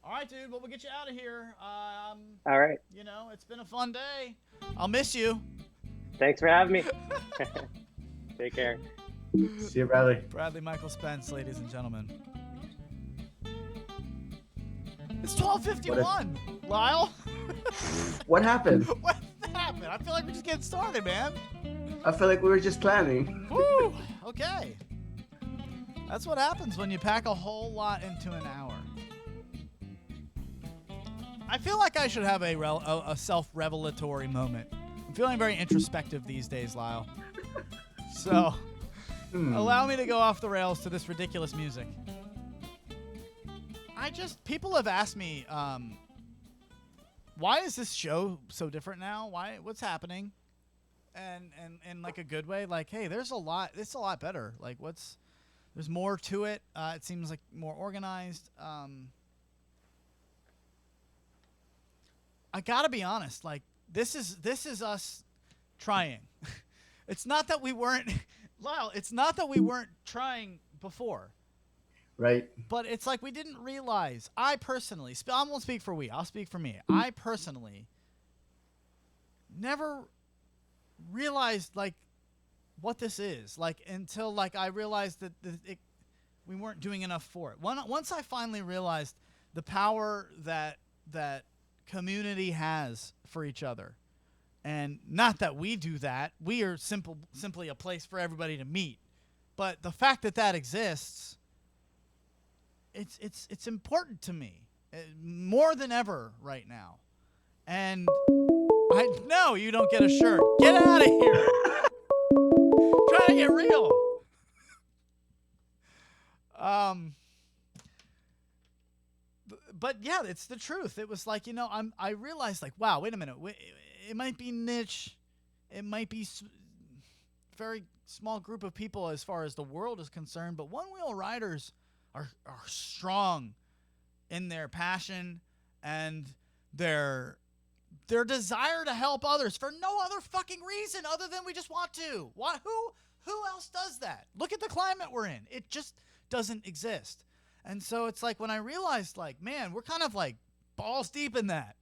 All right, dude. Well, we'll get you out of here. All right. You know, it's been a fun day. I'll miss you. Thanks for having me. Take care. See you, Bradley. Bradley Michael Spence, ladies and gentlemen. It's 12:51. Lyle? What happened? What happened? I feel like we're just getting started, man. I feel like we were just planning. Woo! Okay. That's what happens when you pack a whole lot into an hour. I feel like I should have a self-revelatory moment. I'm feeling very introspective these days, Lyle. So, allow me to go off the rails to this ridiculous music. People have asked me, why is this show so different now? What's happening? And in like a good way, like, hey, it's a lot better. Like, there's more to it. It seems like more organized. I gotta be honest, like, this is us trying. It's not that we weren't, Lyle, it's not that we weren't trying before. Right. But it's like we didn't realize, I personally, I won't speak for we, I'll speak for me. I personally never realized, like, what this is, like, until, like, I realized that we weren't doing enough for it. Once I finally realized the power that community has for each other, and not that we do that, we are simply a place for everybody to meet, but the fact that exists, it's important to me more than ever right now. And no, you don't get a shirt. Get out of here. Try to get real. But yeah, it's the truth. It was like, I realized like, wow, wait a minute. It might be niche. It might be very small group of people as far as the world is concerned, but one-wheel riders are strong in their passion and their desire to help others for no other fucking reason other than we just want to. Who else does that? Look at the climate we're in. It just doesn't exist. And so it's like when I realized, like, man, we're kind of like balls deep in that.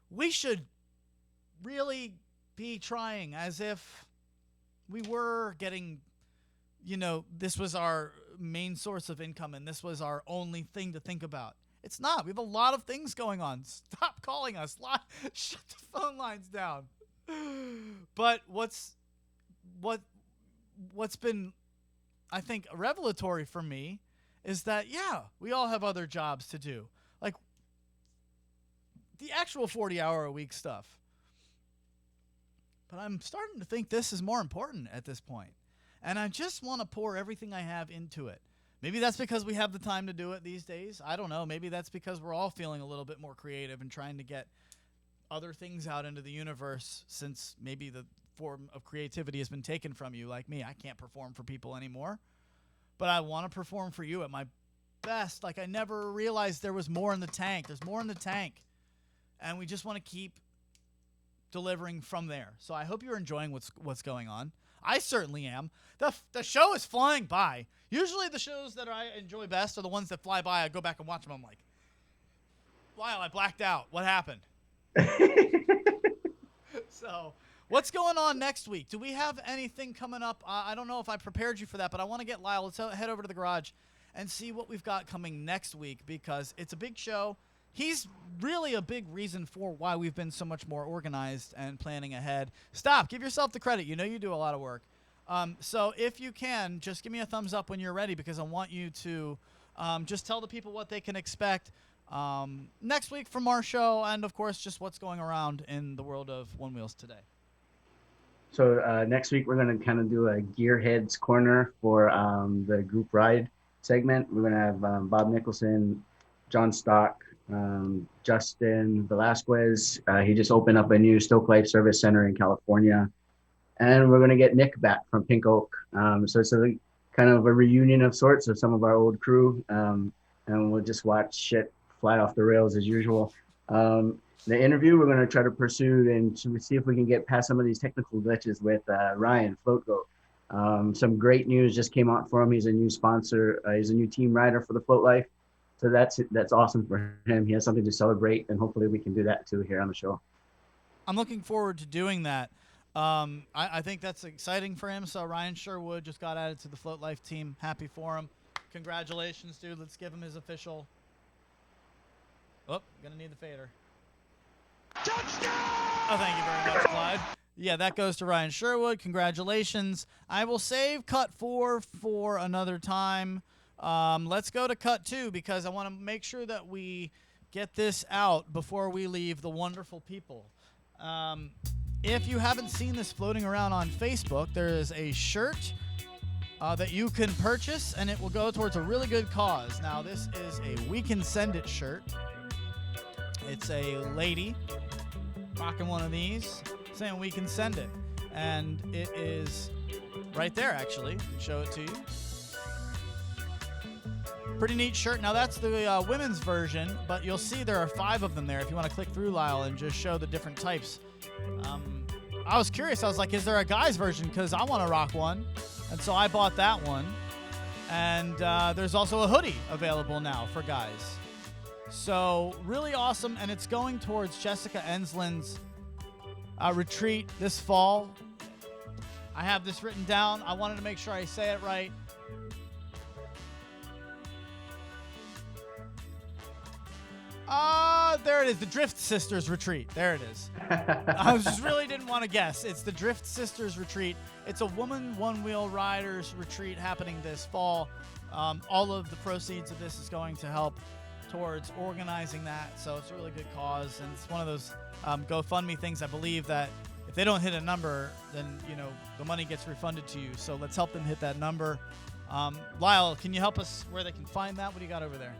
We should really be trying as if we were getting, this was our main source of income and this was our only thing to think about. It's not. We have a lot of things going on. Stop calling us. Shut the phone lines down. But what's been, I think, revelatory for me is that, yeah, we all have other jobs to do. Like the actual 40-hour-a-week stuff. But I'm starting to think this is more important at this point. And I just want to pour everything I have into it. Maybe that's because we have the time to do it these days. I don't know. Maybe that's because we're all feeling a little bit more creative and trying to get other things out into the universe since maybe the form of creativity has been taken from you. Like me, I can't perform for people anymore. But I want to perform for you at my best. Like I never realized there was more in the tank. There's more in the tank. And we just want to keep delivering from there. So I hope you're enjoying what's going on. I certainly am. The show is flying by. Usually the shows that I enjoy best are the ones that fly by. I go back and watch them. I'm like, wow, I blacked out. What happened? So what's going on next week? Do we have anything coming up? I don't know if I prepared you for that, but I want to get Lyle. Let's head over to the garage and see what we've got coming next week because it's a big show. He's really a big reason for why we've been so much more organized and planning ahead. Stop. Give yourself the credit. You do a lot of work. So if you can, just give me a thumbs up when you're ready because I want you to just tell the people what they can expect next week from our show and, of course, just what's going around in the world of Onewheels today. So next week, we're going to kind of do a Gearheads corner for the group ride segment. We're going to have Bob Nicholson, John Stock, Justin Velasquez. He just opened up a new SWERV service center in California. And we're going to get Nick back from Pink Oak. So it's a kind of a reunion of sorts of some of our old crew. And we'll just watch shit fly off the rails as usual. The interview we're going to try to pursue and to see if we can get past some of these technical glitches with Ryan FloatGoat. Some great news just came out for him. He's a new sponsor. He's a new team rider for the FloatLife. So that's awesome for him. He has something to celebrate, and hopefully we can do that too here on the show. I'm looking forward to doing that. I think that's exciting for him. So Ryan Sherwood just got added to the FloatLife team. Happy for him. Congratulations, dude. Let's give him his official. Oh, gonna need the fader. Touchdown! Oh, thank you very much, Clyde. Yeah, that goes to Ryan Sherwood. Congratulations. I will save cut 4 for another time. Let's go to cut 2 because I want to make sure that we get this out before we leave the wonderful people. If you haven't seen this floating around on Facebook, there is a shirt that you can purchase, and it will go towards a really good cause. Now, this is a We Can Send It shirt. It's a lady rocking one of these saying we can send it. And it is right there, actually. I can show it to you. Pretty neat shirt. Now, that's the women's version, but you'll see there are 5 of them there if you want to click through, Lyle, and just show the different types. I was curious. I was like, is there a guy's version? Because I want to rock one. And so I bought that one. And there's also a hoodie available now for guys. So really awesome. And it's going towards Jessica Enslenn's retreat this fall. I have this written down. I wanted to make sure I say it right. There it is. The Drift Sisters Retreat. There it is. I just really didn't want to guess. It's the Drift Sisters Retreat. It's a woman one-wheel riders retreat happening this fall. All of the proceeds of this is going to help towards organizing that. So it's a really good cause. And it's one of those GoFundMe things. I believe that if they don't hit a number, then, the money gets refunded to you. So let's help them hit that number. Lyle, can you help us where they can find that? What do you got over there?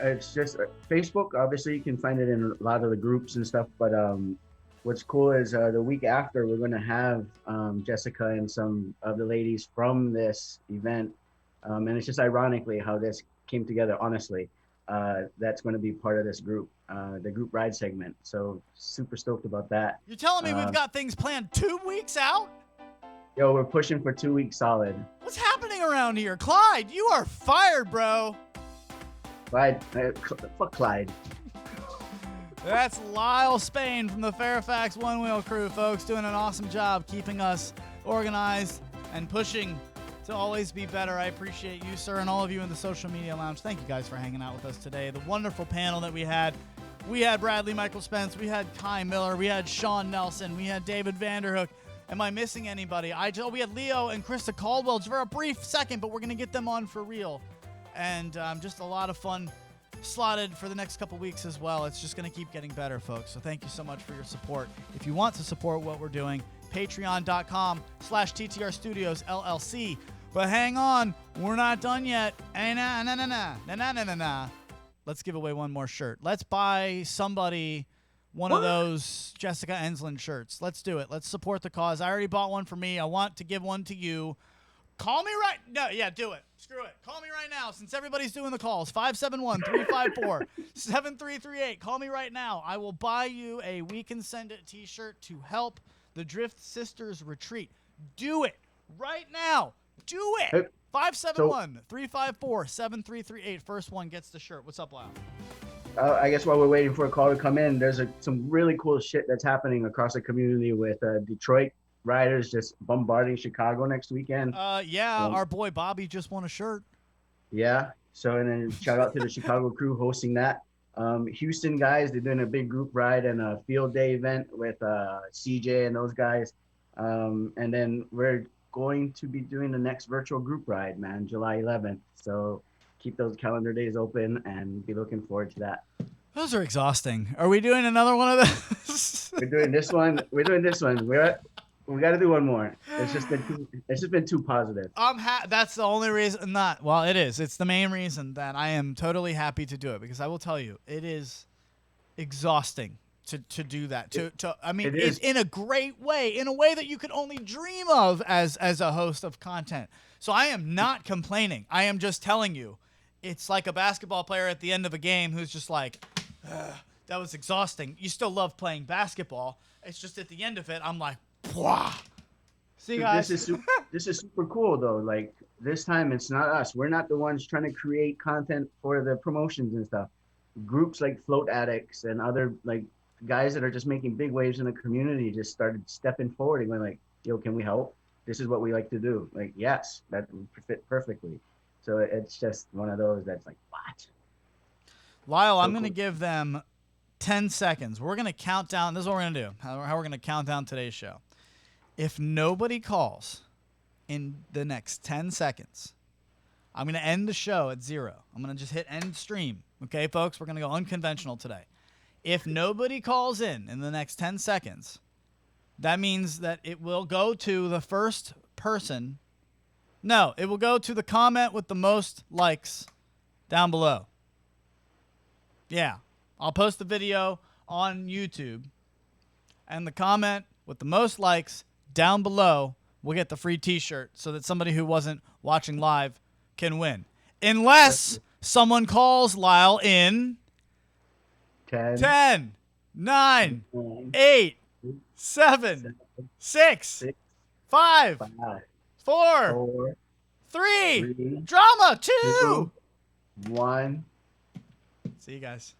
It's just Facebook. Obviously, you can find it in a lot of the groups and stuff. But what's cool is the week after, we're going to have Jessica and some of the ladies from this event. And it's just ironically how this came together, honestly. That's going to be part of this group, the group ride segment. So super stoked about that. You're telling me we've got things planned 2 weeks out? Yo, we're pushing for 2 weeks solid. What's happening around here? Clyde, you are fired, bro. Clyde, fuck Clyde. That's Lyle Spain from the Fairfax One Wheel crew, folks, doing an awesome job keeping us organized and pushing to always be better. I appreciate you, sir, and all of you in the social media lounge. Thank you guys for hanging out with us today. The wonderful panel that we had. We had Bradley Michael Spence. We had Kai Miller. We had Sean Nelson. We had David Vanderhook. Am I missing anybody? We had Leo and Krista Caldwell just for a brief second, but we're going to get them on for real. And just a lot of fun slotted for the next couple weeks as well. It's just going to keep getting better, folks. So thank you so much for your support. If you want to support what we're doing, patreon.com/TTR Studios LLC. But hang on, we're not done yet. Let's give away one more shirt. Let's buy somebody one of those Jessica Enslenn shirts. Let's do it. Let's support the cause. I already bought one for me. I want to give one to you. Call me right now. Yeah, do it. Screw it. Call me right now since everybody's doing the calls. 571-354-7338. Call me right now. I will buy you a We Can Send It t-shirt to help the Drift Sisters retreat. Do it right now. Do it. 571-354-7338. First one gets the shirt. What's up, Lyle? I guess while we're waiting for a call to come in, there's some really cool shit that's happening across the community with Detroit riders just bombarding Chicago next weekend. Our boy Bobby just won a shirt. Yeah. So, and then shout out to the Chicago crew hosting that. Houston guys, they're doing a big group ride and a field day event with CJ and those guys. And then we're going to be doing the next virtual group ride, man, July 11th. So keep those calendar days open and be looking forward to that. Those are exhausting. Are we doing another one of those? We're doing this one. We got to do one more. It's just been too positive. That's the only reason. It is. It's the main reason that I am totally happy to do it, because I will tell you, it is exhausting to do that. It's in a great way, in a way that you could only dream of as a host of content. So I am not complaining. I am just telling you, it's like a basketball player at the end of a game who's just like, that was exhausting. You still love playing basketball. It's just at the end of it, I'm like, Pwah. See, guys. This is super cool though. Like this time, it's not us. We're not the ones trying to create content for the promotions and stuff. Groups like Float Addicts and other like guys that are just making big waves in the community just started stepping forward and going like, "Yo, can we help? This is what we like to do." Like, yes, that would fit perfectly. So it's just one of those that's like, what? Lyle, I'm going to give them 10 seconds. We're going to count down. This is what we're going to do. How we're going to count down today's show. If nobody calls in the next 10 seconds, I'm going to end the show at 0. I'm going to just hit end stream. Okay, folks? We're going to go unconventional today. If nobody calls in the next 10 seconds, that means that it will go to the first person. No, it will go to the comment with the most likes down below. Yeah, I'll post the video on YouTube, and the comment with the most likes down below will get the free t-shirt so that somebody who wasn't watching live can win. Unless someone calls Lyle in 10, 9, 8, 7, 6, 5, 4, 3, drama, 2, 1. See you guys.